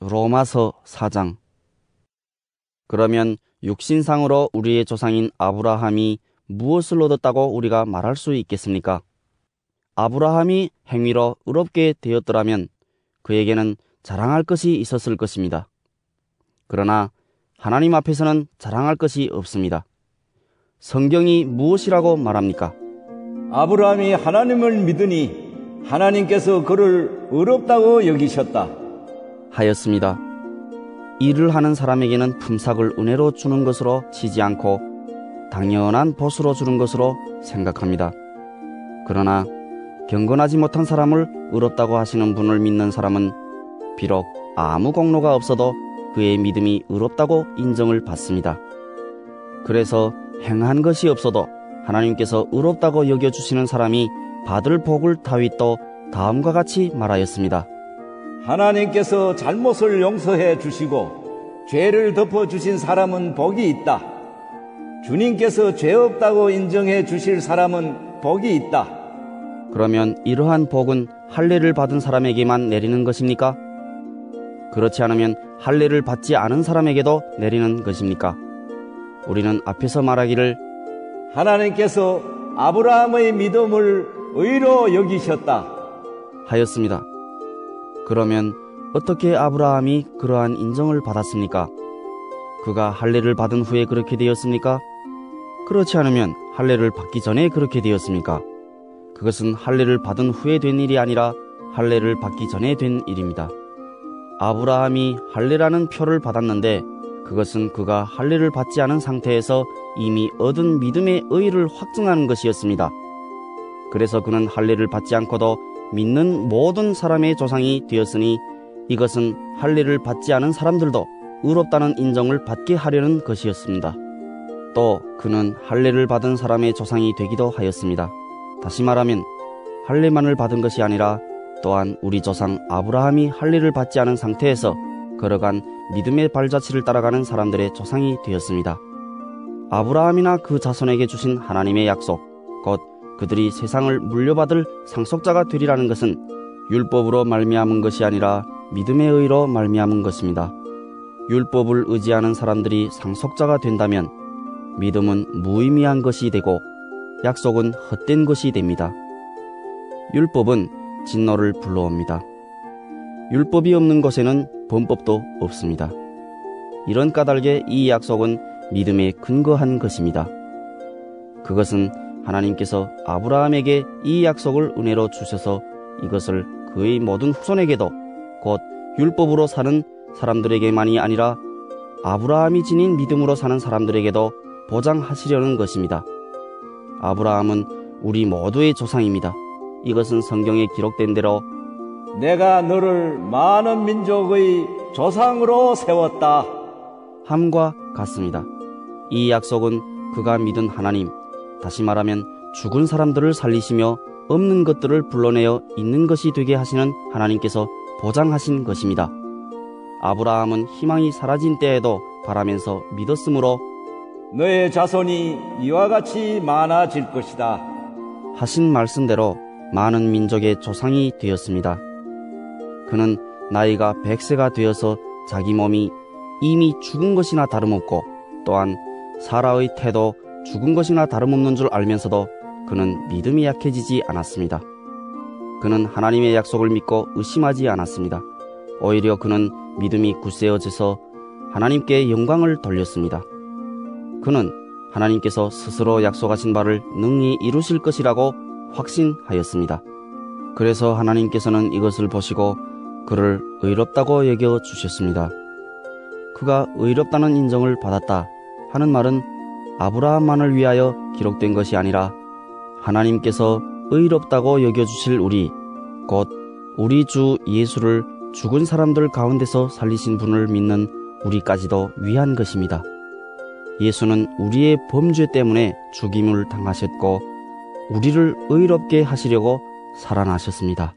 로마서 4장. 그러면 육신상으로 우리의 조상인 아브라함이 무엇을 얻었다고 우리가 말할 수 있겠습니까? 아브라함이 행위로 의롭게 되었더라면 그에게는 자랑할 것이 있었을 것입니다. 그러나 하나님 앞에서는 자랑할 것이 없습니다. 성경이 무엇이라고 말합니까? 아브라함이 하나님을 믿으니 하나님께서 그를 의롭다고 여기셨다 하였습니다. 일을 하는 사람에게는 품삯을 은혜로 주는 것으로 치지 않고 당연한 보수로 주는 것으로 생각합니다. 그러나 경건하지 못한 사람을 의롭다고 하시는 분을 믿는 사람은 비록 아무 공로가 없어도 그의 믿음이 의롭다고 인정을 받습니다. 그래서 행한 것이 없어도 하나님께서 의롭다고 여겨주시는 사람이 받을 복을 다윗도 다음과 같이 말하였습니다. 하나님께서 잘못을 용서해 주시고 죄를 덮어주신 사람은 복이 있다. 주님께서 죄 없다고 인정해 주실 사람은 복이 있다. 그러면 이러한 복은 할례를 받은 사람에게만 내리는 것입니까? 그렇지 않으면 할례를 받지 않은 사람에게도 내리는 것입니까? 우리는 앞에서 말하기를 하나님께서 아브라함의 믿음을 의로 여기셨다 하였습니다. 그러면 어떻게 아브라함이 그러한 인정을 받았습니까? 그가 할례를 받은 후에 그렇게 되었습니까? 그렇지 않으면 할례를 받기 전에 그렇게 되었습니까? 그것은 할례를 받은 후에 된 일이 아니라 할례를 받기 전에 된 일입니다. 아브라함이 할례라는 표를 받았는데 그것은 그가 할례를 받지 않은 상태에서 이미 얻은 믿음의 의의를 확증하는 것이었습니다. 그래서 그는 할례를 받지 않고도 믿는 모든 사람의 조상이 되었으니 이것은 할례를 받지 않은 사람들도 의롭다는 인정을 받게 하려는 것이었습니다. 또 그는 할례를 받은 사람의 조상이 되기도 하였습니다. 다시 말하면 할례만을 받은 것이 아니라 또한 우리 조상 아브라함이 할례를 받지 않은 상태에서 걸어간 믿음의 발자취를 따라가는 사람들의 조상이 되었습니다. 아브라함이나 그 자손에게 주신 하나님의 약속, 곧 그들이 세상을 물려받을 상속자가 되리라는 것은 율법으로 말미암은 것이 아니라 믿음의 의로 말미암은 것입니다. 율법을 의지하는 사람들이 상속자가 된다면 믿음은 무의미한 것이 되고 약속은 헛된 것이 됩니다. 율법은 진노를 불러옵니다. 율법이 없는 곳에는 범법도 없습니다. 이런 까닭에 이 약속은 믿음에 근거한 것입니다. 그것은 하나님께서 아브라함에게 이 약속을 은혜로 주셔서 이것을 그의 모든 후손에게도 곧 율법으로 사는 사람들에게만이 아니라 아브라함이 지닌 믿음으로 사는 사람들에게도 보장하시려는 것입니다. 아브라함은 우리 모두의 조상입니다. 이것은 성경에 기록된 대로 내가 너를 많은 민족의 조상으로 세웠다 함과 같습니다. 이 약속은 그가 믿은 하나님, 다시 말하면 죽은 사람들을 살리시며 없는 것들을 불러내어 있는 것이 되게 하시는 하나님께서 보장하신 것입니다. 아브라함은 희망이 사라진 때에도 바라면서 믿었으므로 너의 자손이 이와 같이 많아질 것이다 하신 말씀대로 많은 민족의 조상이 되었습니다. 그는 나이가 100세가 되어서 자기 몸이 이미 죽은 것이나 다름없고 또한 사라의 태도 죽은 것이나 다름없는 줄 알면서도 그는 믿음이 약해지지 않았습니다. 그는 하나님의 약속을 믿고 의심하지 않았습니다. 오히려 그는 믿음이 굳세어져서 하나님께 영광을 돌렸습니다. 그는 하나님께서 스스로 약속하신 바를 능히 이루실 것이라고 확신하였습니다. 그래서 하나님께서는 이것을 보시고 그를 의롭다고 여겨 주셨습니다. 그가 의롭다는 인정을 받았다 하는 말은 아브라함만을 위하여 기록된 것이 아니라 하나님께서 의롭다고 여겨주실 우리, 곧 우리 주 예수를 죽은 사람들 가운데서 살리신 분을 믿는 우리까지도 위한 것입니다. 예수는 우리의 범죄 때문에 죽임을 당하셨고 우리를 의롭게 하시려고 살아나셨습니다.